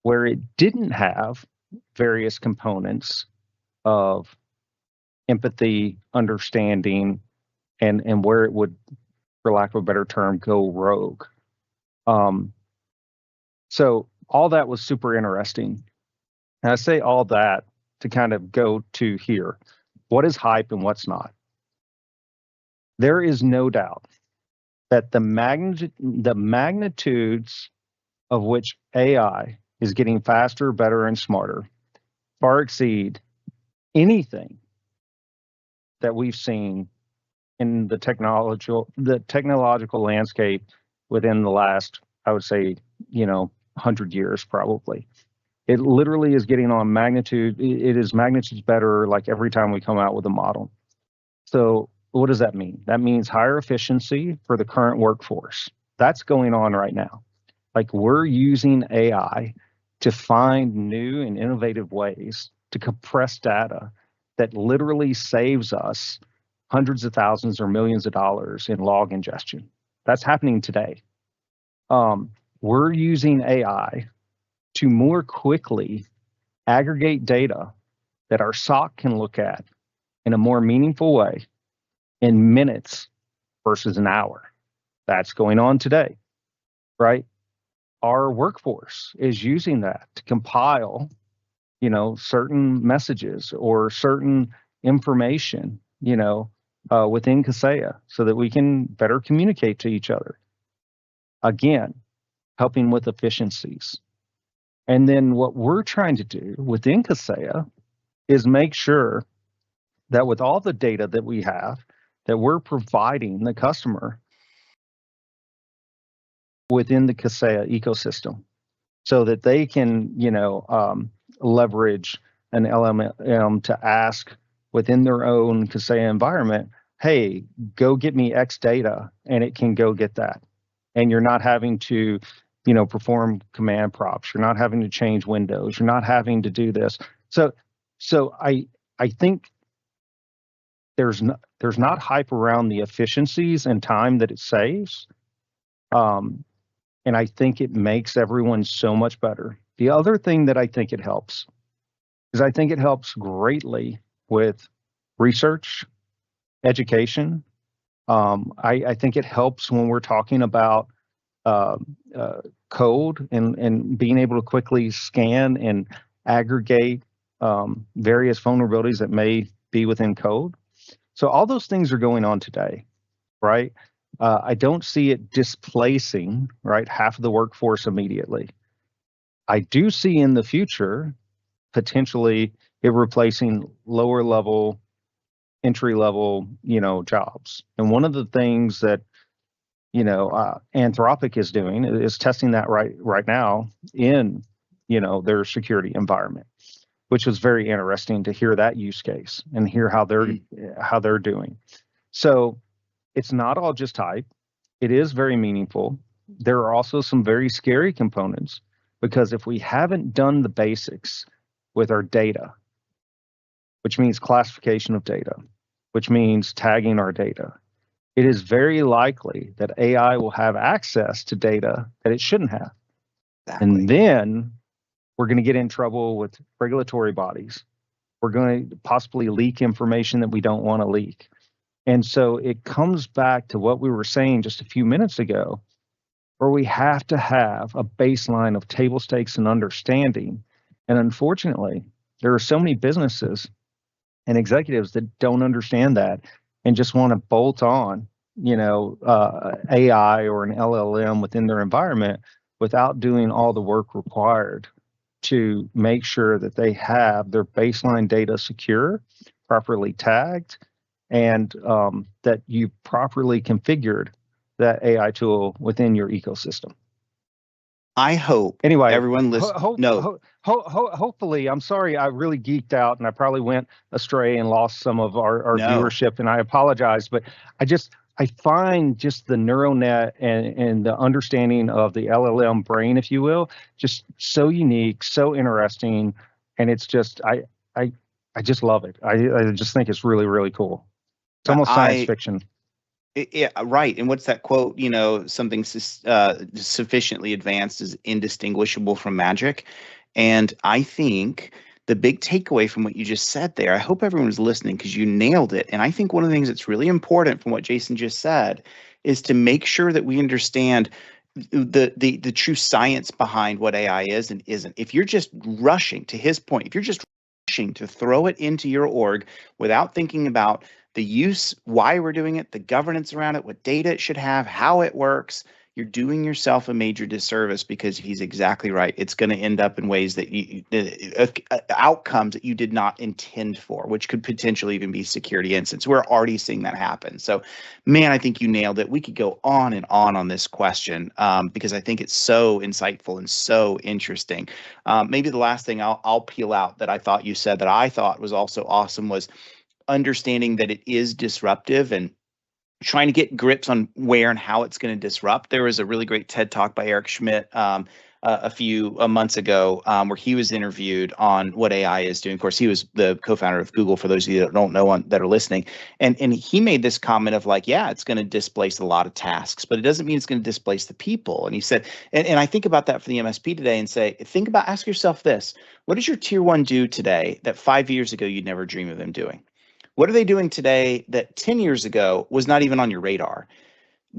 where it didn't have various components of empathy, understanding, and where it would, for lack of a better term, go rogue. So all that was super interesting. And I say all that to kind of go to here. What is hype and what's not? There is no doubt that the magnitudes of which AI is getting faster, better, and smarter far exceed anything that we've seen in the technological landscape within the last, I would say, 100 years probably. It literally is getting on magnitude. It is magnitudes better like every time we come out with a model. So what does that mean? That means higher efficiency for the current workforce. That's going on right now. Like, we're using AI to find new and innovative ways to compress data that literally saves us hundreds of thousands or millions of dollars in log ingestion. That's happening today. We're using AI to more quickly aggregate data that our SOC can look at in a more meaningful way in minutes versus an hour. That's going on today, right? Our workforce is using that to compile, certain messages or certain information, within Kaseya so that we can better communicate to each other. Again, helping with efficiencies. And then what we're trying to do within Kaseya is make sure that with all the data that we have, that we're providing the customer within the Kaseya ecosystem so that they can, leverage an LLM to ask within their own Kaseya environment, hey, go get me X data, and it can go get that. And you're not having to perform command prompts. You're not having to change windows. You're not having to do this. So I think there's not hype around the efficiencies and time that it saves. And I think it makes everyone so much better. The other thing that I think it helps is I think it helps greatly with research, education. I think it helps when we're talking about code and being able to quickly scan and aggregate various vulnerabilities that may be within code. So all those things are going on today, right? I don't see it displacing, right, half of the workforce immediately. I do see in the future potentially it replacing lower level, entry level, jobs. And one of the things that Anthropic is doing is testing that right now in their security environment, which was very interesting to hear that use case and hear how they're doing. So it's not all just hype. It is very meaningful. There are also some very scary components because if we haven't done the basics with our data, which means classification of data, which means tagging our data, it is very likely that AI will have access to data that it shouldn't have. Exactly. And then we're going to get in trouble with regulatory bodies. We're going to possibly leak information that we don't want to leak. And so it comes back to what we were saying just a few minutes ago, where we have to have a baseline of table stakes and understanding. And unfortunately, there are so many businesses and executives that don't understand that and just want to bolt on, AI or an LLM within their environment without doing all the work required to make sure that they have their baseline data secure, properly tagged, and that you properly configured that AI tool within your ecosystem. I hope everyone listen. Hopefully, I'm sorry, I really geeked out and I probably went astray and lost some of our viewership, and I apologize, but I find just the neural net and the understanding of the LLM brain, if you will, just so unique, so interesting, and it's just I just love it. I just think it's really, really cool. It's almost science fiction. Yeah, right. And what's that quote? Something sufficiently advanced is indistinguishable from magic. And I think the big takeaway from what you just said there, I hope everyone's listening because you nailed it. And I think one of the things that's really important from what Jason just said is to make sure that we understand the true science behind what AI is and isn't. If you're just rushing, to his point, if you're just rushing to throw it into your org without thinking about the use, why we're doing it, the governance around it, what data it should have, how it works, you're doing yourself a major disservice, because he's exactly right. It's going to end up in ways that outcomes that you did not intend for, which could potentially even be security incidents. We're already seeing that happen. So, man, I think you nailed it. We could go on and on this question because I think it's so insightful and so interesting. Maybe the last thing I'll peel out that I thought you said that I thought was also awesome was understanding that it is disruptive and trying to get grips on where and how it's going to disrupt. There was a really great TED Talk by Eric Schmidt a few months ago where he was interviewed on what AI is doing. Of course, he was the co-founder of Google, for those of you that don't know that are listening. And he made this comment of like, yeah, it's going to displace a lot of tasks, but it doesn't mean it's going to displace the people. And he said, and I think about that for the MSP today and say, ask yourself this: what does your tier one do today that 5 years ago you'd never dream of them doing? What are they doing today that 10 years ago was not even on your radar?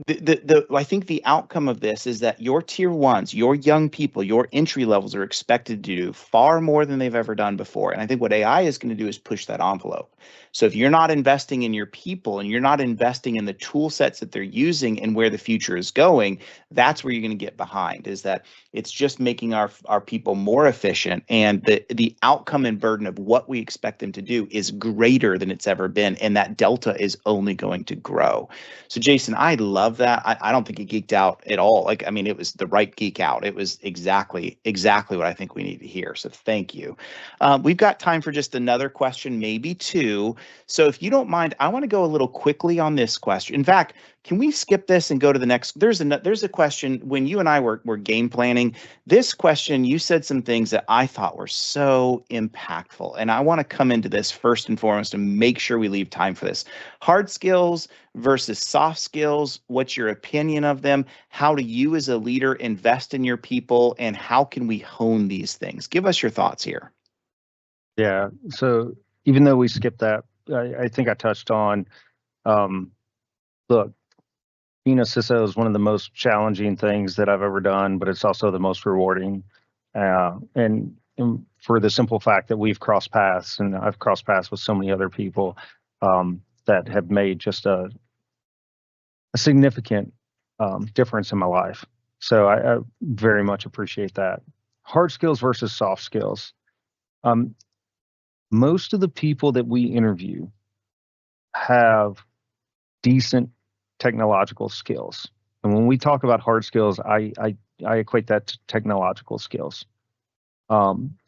I think the outcome of this is that your tier ones, your young people, your entry levels are expected to do far more than they've ever done before. And I think what AI is going to do is push that envelope. So if you're not investing in your people and you're not investing in the tool sets that they're using and where the future is going, that's where you're going to get behind, is that it's just making our people more efficient, and the outcome and burden of what we expect them to do is greater than it's ever been. And that delta is only going to grow. So Jason, I love that. I don't think he geeked out at all. It was the right geek out. It was exactly what I think we need to hear. So thank you. We've got time for just another question, maybe two. So if you don't mind, I want to go a little quickly on this question. In fact, can we skip this and go to the next? There's a question. When you and I were game planning this question, you said some things that I thought were so impactful. And I want to come into this first and foremost and make sure we leave time for this. Hard skills versus soft skills. What's your opinion of them? How do you as a leader invest in your people? And how can we hone these things? Give us your thoughts here. Yeah. So even though we skipped that, I think I touched on, look, being a CISO is one of the most challenging things that I've ever done, but it's also the most rewarding. And for the simple fact that we've crossed paths, and I've crossed paths with so many other people that have made just a significant difference in my life. So I very much appreciate that. Hard skills versus soft skills. Most of the people that we interview have decent technological skills. And when we talk about hard skills, I equate that to technological skills.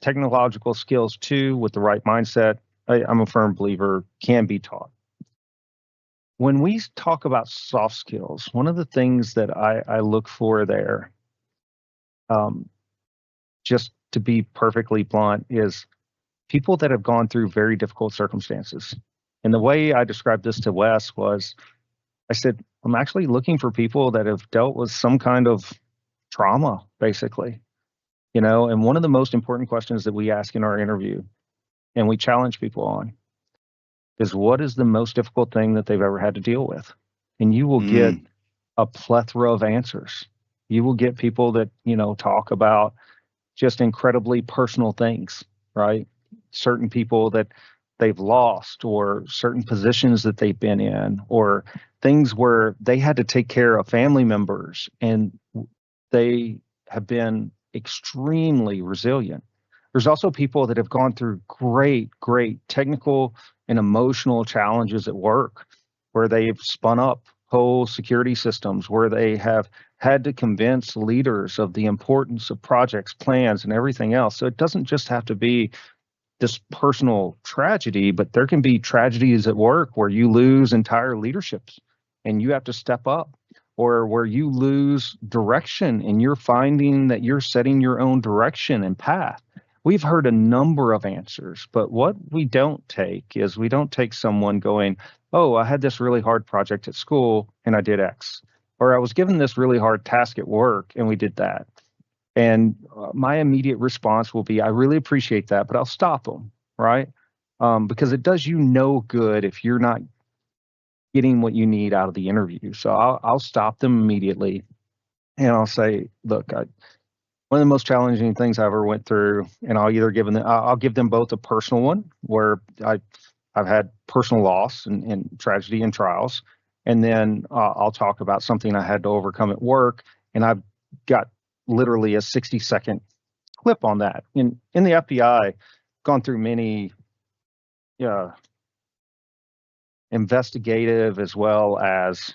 Technological skills, too, with the right mindset, I'm a firm believer, can be taught. When we talk about soft skills, one of the things that I look for there, just to be perfectly blunt, is people that have gone through very difficult circumstances. And the way I described this to Wes was, I said, I'm actually looking for people that have dealt with some kind of trauma, basically. And one of the most important questions that we ask in our interview, and we challenge people on, is what is the most difficult thing that they've ever had to deal with? And you will get a plethora of answers. You will get people that, talk about just incredibly personal things, right? Certain people that they've lost, or certain positions that they've been in, or things where they had to take care of family members and they have been extremely resilient. There's also people that have gone through great technical and emotional challenges at work, where they've spun up whole security systems, where they have had to convince leaders of the importance of projects, plans, and everything else. So it doesn't just have to be this personal tragedy, but there can be tragedies at work where you lose entire leaderships and you have to step up, or where you lose direction and you're finding that you're setting your own direction and path, we've heard a number of answers, but what we don't take is we don't take someone going, oh, I had this really hard project at school and I did X, or I was given this really hard task at work and we did that. And my immediate response will be, I really appreciate that, but I'll stop them, right? Because it does you no good if you're not getting what you need out of the interview. So I'll stop them immediately and I'll say, look, one of the most challenging things I ever went through, and I'll give them both a personal one where I've had personal loss and tragedy and trials, and then I'll talk about something I had to overcome at work, and I've got literally a 60-second clip on that. In the FBI, gone through many investigative as well as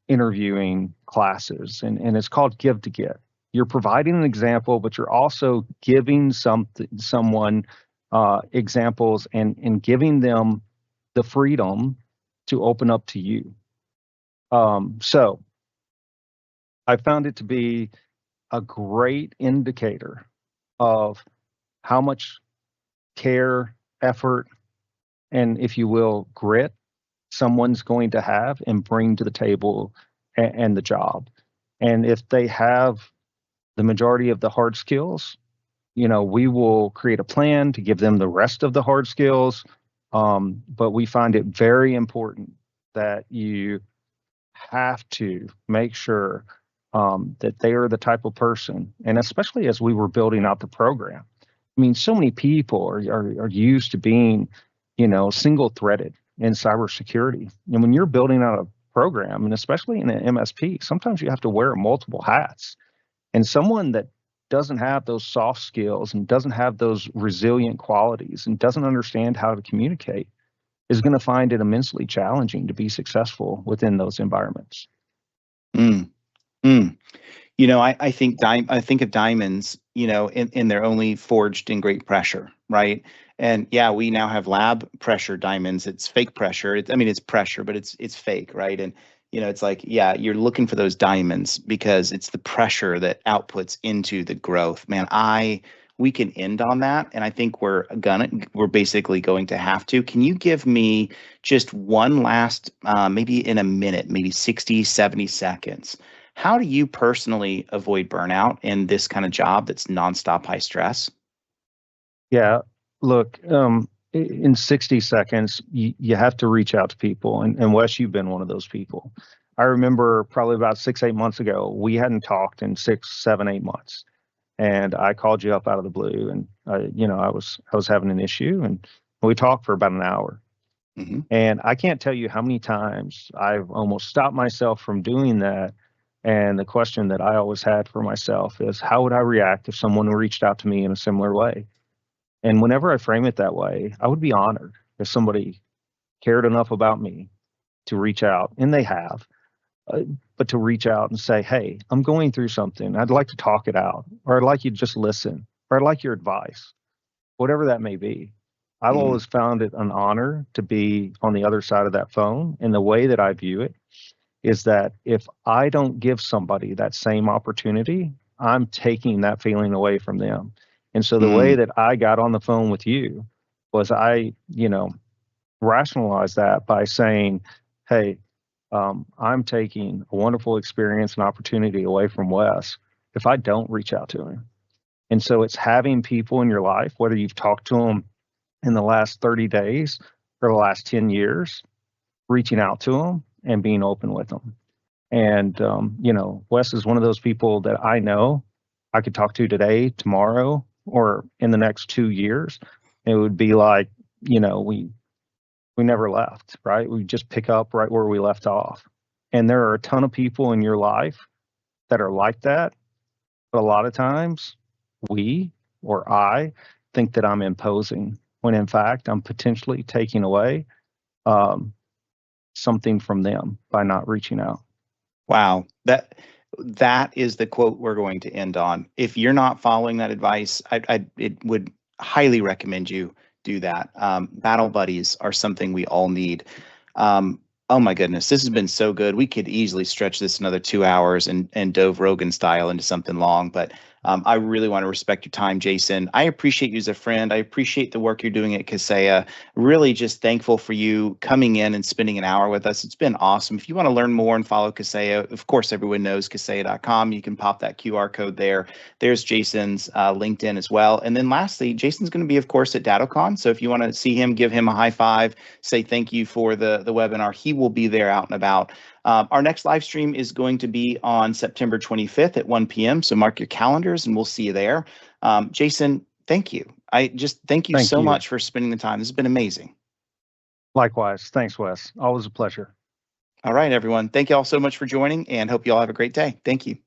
interviewing classes, and it's called give to get. You're providing an example, but you're also giving someone examples and giving them the freedom to open up to you. So I found it to be a great indicator of how much care, effort, and, if you will, grit someone's going to have and bring to the table and the job. And if they have the majority of the hard skills, we will create a plan to give them the rest of the hard skills. But we find it very important that you have to make sure that they are the type of person, and especially as we were building out the program. I mean, so many people are used to being, single-threaded in cybersecurity. And when you're building out a program, and especially in an MSP, sometimes you have to wear multiple hats. And someone that doesn't have those soft skills and doesn't have those resilient qualities and doesn't understand how to communicate is going to find it immensely challenging to be successful within those environments. Mm. Mm. I think of diamonds, and they're only forged in great pressure, right? And yeah, we now have lab pressure diamonds. It's fake pressure. It's pressure, but it's fake, right? And it's like, yeah, you're looking for those diamonds because it's the pressure that outputs into the growth. Man, we can end on that, and I think we're basically going to have to. Can you give me just one last, maybe in a minute, maybe 60, 70 seconds? How do you personally avoid burnout in this kind of job that's nonstop high stress? Yeah, look, in 60 seconds, you have to reach out to people. And Wes, you've been one of those people. I remember probably about 6-8 months ago, we hadn't talked in 6, 7, 8 months. And I called you up out of the blue, and I was having an issue, and we talked for about an hour. Mm-hmm. And I can't tell you how many times I've almost stopped myself from doing that. And the question that I always had for myself is, how would I react if someone reached out to me in a similar way? And whenever I frame it that way, I would be honored if somebody cared enough about me to reach out, and they have, but to reach out and say, hey, I'm going through something. I'd like to talk it out, or I'd like you to just listen, or I'd like your advice, whatever that may be. I've always found it an honor to be on the other side of that phone. And the way that I view it is that if I don't give somebody that same opportunity, I'm taking that feeling away from them. And so the way that I got on the phone with you was I rationalized that by saying, hey, I'm taking a wonderful experience and opportunity away from Wes if I don't reach out to him. And so it's having people in your life, whether you've talked to them in the last 30 days or the last 10 years, reaching out to them and being open with them. And, Wes is one of those people that I know I could talk to today, tomorrow, or in the next 2 years. It would be like, we never left, right? We just pick up right where we left off. And there are a ton of people in your life that are like that. But a lot of times I think that I'm imposing, when in fact I'm potentially taking away something from them by not reaching out. Wow. That is the quote we're going to end on. If you're not following that advice, it would highly recommend you do that. Battle buddies are something we all need. Oh my goodness, this has been so good. We could easily stretch this another 2 hours and dove Rogan style into something long, but I really want to respect your time, Jason. I appreciate you as a friend. I appreciate the work you're doing at Kaseya. Really just thankful for you coming in and spending an hour with us. It's been awesome. If you want to learn more and follow Kaseya, of course, everyone knows Kaseya.com. You can pop that QR code there. There's Jason's LinkedIn as well. And then lastly, Jason's going to be, of course, at DattoCon. So if you want to see him, give him a high five, say thank you for the webinar. He will be there out and about. Our next live stream is going to be on September 25th at 1 p.m. So mark your calendars and we'll see you there. Jason, thank you. I just thank you so much for spending the time. This has been amazing. Likewise. Thanks, Wes. Always a pleasure. All right, everyone. Thank you all so much for joining and hope you all have a great day. Thank you.